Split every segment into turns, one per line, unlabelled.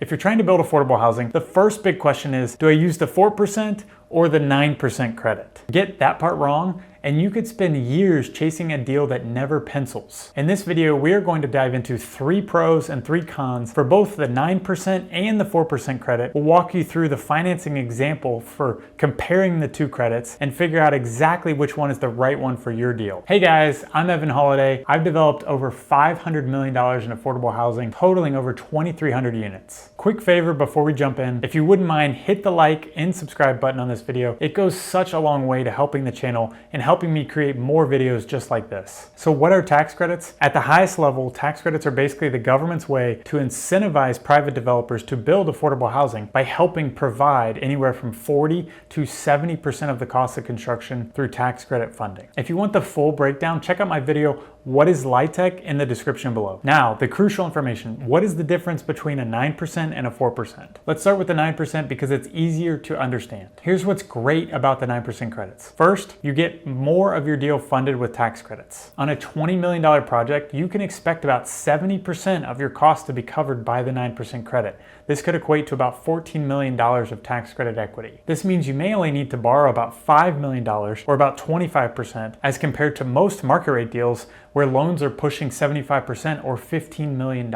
If you're trying to build affordable housing, the first big question is, do I use the 4% or the 9% credit? Get that part wrong, and you could spend years chasing a deal that never pencils. In this video, we are going to dive into 3 pros and 3 cons for both the 9% and the 4% credit. We'll walk you through the financing example for comparing the 2 credits and figure out exactly which one is the right one for your deal. Hey guys, I'm Evan Holiday. I've developed over $500 million in affordable housing, totaling over 2,300 units. Quick favor before we jump in, if you wouldn't mind, hit the like and subscribe button on this video. It goes such a long way to helping the channel and helping me create more videos just like this. So what are tax credits? At the highest level, tax credits are basically the government's way to incentivize private developers to build affordable housing by helping provide anywhere from 40 to 70% of the cost of construction through tax credit funding. If you want the full breakdown, check out my video, What is LIHTC, in the description below. Now, the crucial information. What is the difference between a 9% and a 4%? Let's start with the 9% because it's easier to understand. Here's what's great about the 9% credits. First, you get more of your deal funded with tax credits. On a $20 million project, you can expect about 70% of your cost to be covered by the 9% credit. This could equate to about $14 million of tax credit equity. This means you may only need to borrow about $5 million or about 25% as compared to most market rate deals where loans are pushing 75% or $15 million.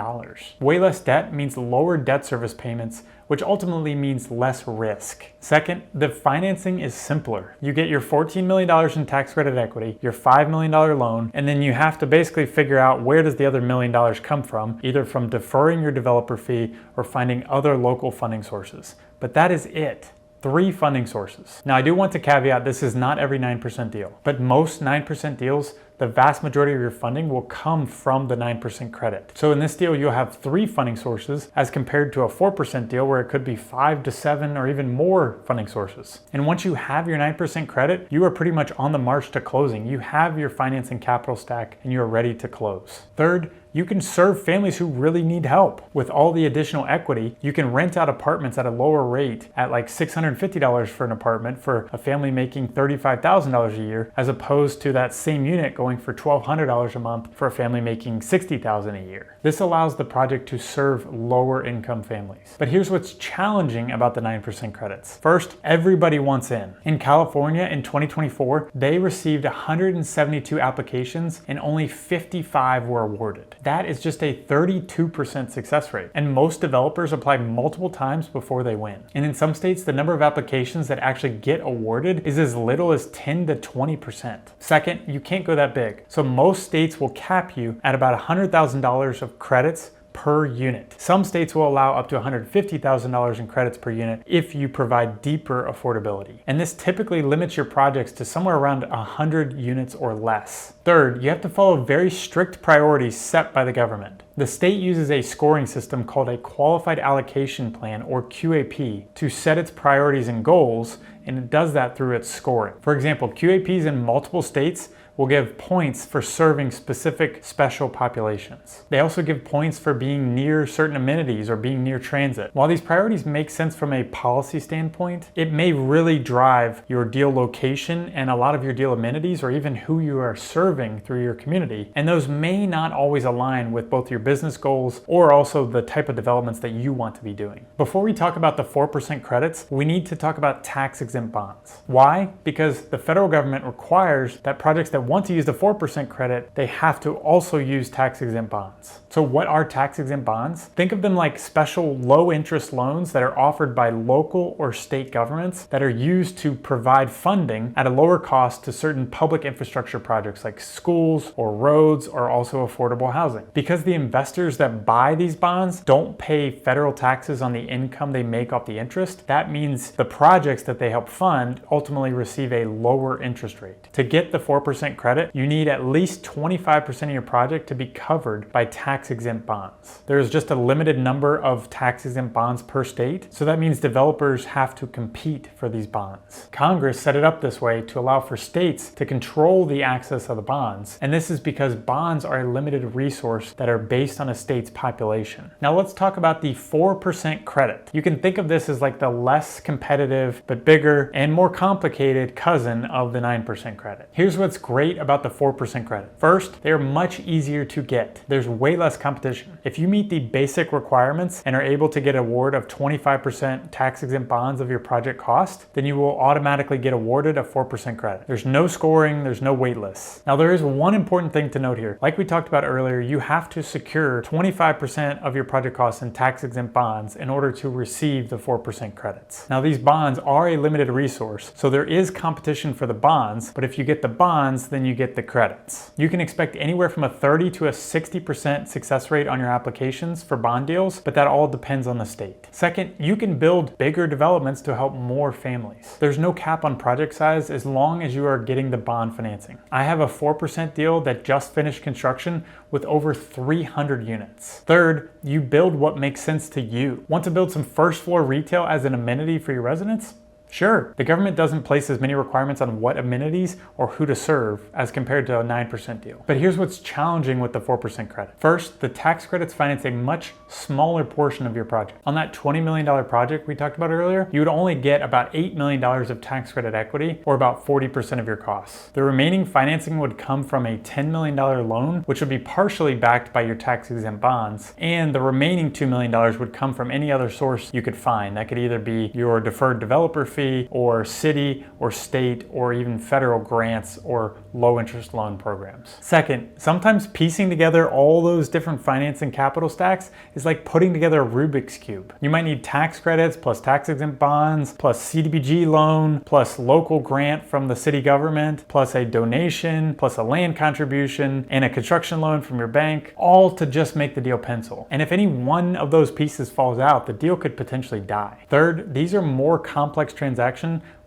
Way less debt means lower debt service payments, which ultimately means less risk. Second, the financing is simpler. You get your $14 million in tax credit equity, your $5 million loan, and then you have to basically figure out where does the other $1 million come from, either from deferring your developer fee or finding other local funding sources. But that is it. 3 funding sources. Now I do want to caveat this is not every 9% deal, but most 9% deals, the vast majority of your funding will come from the 9% credit. So in this deal, you'll have 3 funding sources as compared to a 4% deal where it could be 5 to 7 or even more funding sources. And once you have your 9% credit, you are pretty much on the march to closing. You have your financing capital stack and you are ready to close. Third, you can serve families who really need help. With all the additional equity, you can rent out apartments at a lower rate at like $650 for an apartment for a family making $35,000 a year, as opposed to that same unit going for $1,200 a month for a family making $60,000 a year. This allows the project to serve lower income families. But here's what's challenging about the 9% credits. First, everybody wants in. In California in 2024, they received 172 applications and only 55 were awarded. That is just a 32% success rate. And most developers apply multiple times before they win. And in some states, the number of applications that actually get awarded is as little as 10 to 20%. Second, you can't go that big. So most states will cap you at about $100,000 of credits per unit. Some states will allow up to $150,000 in credits per unit if you provide deeper affordability. And this typically limits your projects to somewhere around 100 units or less. Third, you have to follow very strict priorities set by the government. The state uses a scoring system called a Qualified Allocation Plan, or QAP, to set its priorities and goals, and it does that through its scoring. For example, QAPs in multiple states will give points for serving specific special populations. They also give points for being near certain amenities or being near transit. While these priorities make sense from a policy standpoint, it may really drive your deal location and a lot of your deal amenities or even who you are serving through your community. And those may not always align with both your business goals or also the type of developments that you want to be doing. Before we talk about the 4% credits, we need to talk about tax-exempt bonds. Why? Because the federal government requires that projects that want to use the 4% credit, they have to also use tax-exempt bonds. So what are tax-exempt bonds? Think of them like special low-interest loans that are offered by local or state governments that are used to provide funding at a lower cost to certain public infrastructure projects like schools or roads or also affordable housing. Because the investors that buy these bonds don't pay federal taxes on the income they make off the interest, that means the projects that they help fund ultimately receive a lower interest rate. To get the 4% credit, you need at least 25% of your project to be covered by tax-exempt bonds. There's just a limited number of tax-exempt bonds per state, so that means developers have to compete for these bonds. Congress set it up this way to allow for states to control the access of the bonds, and this is because bonds are a limited resource that are based on a state's population. Now let's talk about the 4% credit. You can think of this as like the less competitive but bigger and more complicated cousin of the 9% credit. Here's what's great great about the 4% credit? First, they are much easier to get. There's way less competition. If you meet the basic requirements and are able to get an award of 25% tax-exempt bonds of your project cost, then you will automatically get awarded a 4% credit. There's no scoring, there's no wait lists. Now there is one important thing to note here. Like we talked about earlier, you have to secure 25% of your project costs in tax-exempt bonds in order to receive the 4% credits. Now these bonds are a limited resource, so there is competition for the bonds, but if you get the bonds, then you get the credits. You can expect anywhere from a 30 to a 60% success rate on your applications for bond deals, but that all depends on the state. Second, you can build bigger developments to help more families. There's no cap on project size as long as you are getting the bond financing. I have a 4% deal that just finished construction with over 300 units. Third, you build what makes sense to you. Want to build some first floor retail as an amenity for your residents? Sure, the government doesn't place as many requirements on what amenities or who to serve as compared to a 9% deal. But here's what's challenging with the 4% credit. First, the tax credits finance a much smaller portion of your project. On that $20 million project we talked about earlier, you would only get about $8 million of tax credit equity, or about 40% of your costs. The remaining financing would come from a $10 million loan, which would be partially backed by your tax-exempt bonds, and the remaining $2 million would come from any other source you could find. That could either be your deferred developer fee, or city or state or even federal grants or low interest loan programs. Second, sometimes piecing together all those different finance and capital stacks is like putting together a Rubik's Cube. You might need tax credits plus tax-exempt bonds plus CDBG loan plus local grant from the city government plus a donation plus a land contribution and a construction loan from your bank, all to just make the deal pencil. And if any one of those pieces falls out, the deal could potentially die. Third, these are more complex transaction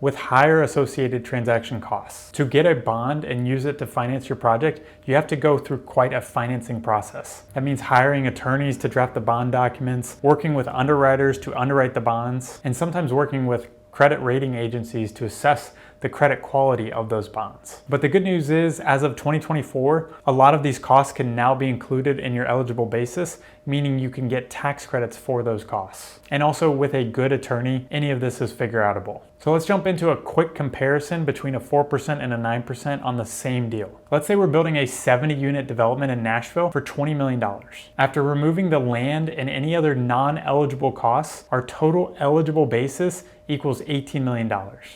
with higher associated transaction costs. To get a bond and use it to finance your project, you have to go through quite a financing process. That means hiring attorneys to draft the bond documents, working with underwriters to underwrite the bonds, and sometimes working with credit rating agencies to assess the credit quality of those bonds. But the good news is, as of 2024, a lot of these costs can now be included in your eligible basis, meaning you can get tax credits for those costs. And also with a good attorney, any of this is figure outable. So let's jump into a quick comparison between a 4% and a 9% on the same deal. Let's say we're building a 70 unit development in Nashville for $20 million. After removing the land and any other non-eligible costs, our total eligible basis equals $18 million.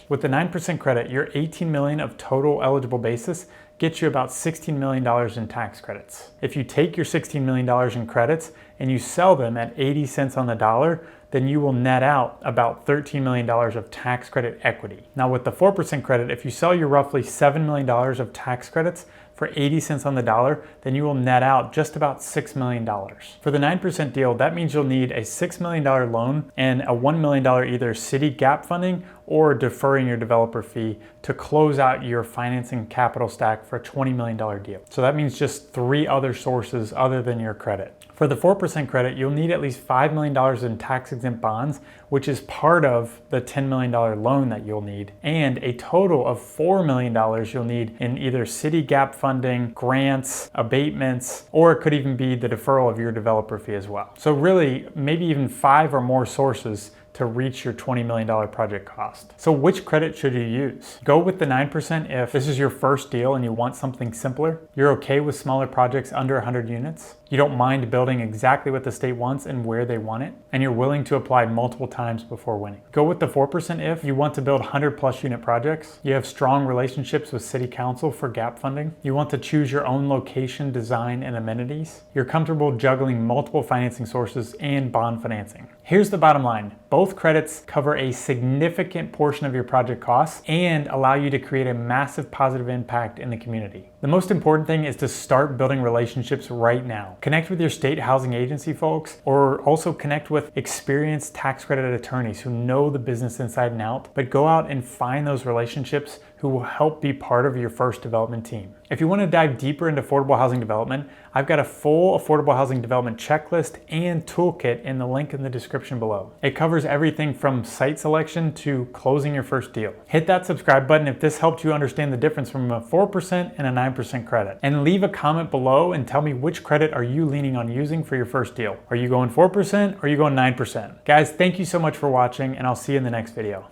With the 9% credit, your $18 million of total eligible basis gets you about $16 million in tax credits. If you take your $16 million in credits and you sell them at 80 cents on the dollar, then you will net out about $13 million of tax credit equity. Now with the 4% credit, if you sell your roughly $7 million of tax credits for 80 cents on the dollar, then you will net out just about $6 million. For the 9% deal, that means you'll need a $6 million loan and a $1 million either city gap funding or deferring your developer fee to close out your financing capital stack for a $20 million deal. So that means just 3 other sources other than your credit. For the 4% credit, you'll need at least $5 million in tax-exempt bonds, which is part of the $10 million loan that you'll need, and a total of $4 million you'll need in either city gap funding, grants, abatements, or it could even be the deferral of your developer fee as well. So really, maybe even 5 or more sources to reach your $20 million project cost. So which credit should you use? Go with the 9% if this is your first deal and you want something simpler. You're okay with smaller projects under 100 units. You don't mind building exactly what the state wants and where they want it, and you're willing to apply multiple times before winning. Go with the 4% if you want to build 100+ unit projects. You have strong relationships with city council for gap funding. You want to choose your own location, design, and amenities. You're comfortable juggling multiple financing sources and bond financing. Here's the bottom line. Both credits cover a significant portion of your project costs and allow you to create a massive positive impact in the community. The most important thing is to start building relationships right now. Connect with your state housing agency folks, or also connect with experienced tax credit attorneys who know the business inside and out, but go out and find those relationships who will help be part of your first development team. If you want to dive deeper into affordable housing development, I've got a full affordable housing development checklist and toolkit in the link in the description below. It covers everything from site selection to closing your first deal. Hit that subscribe button if this helped you understand the difference from a 4% and a 9% credit. And leave a comment below and tell me which credit are you leaning on using for your first deal. Are you going 4% or are you going 9%? Guys, thank you so much for watching, and I'll see you in the next video.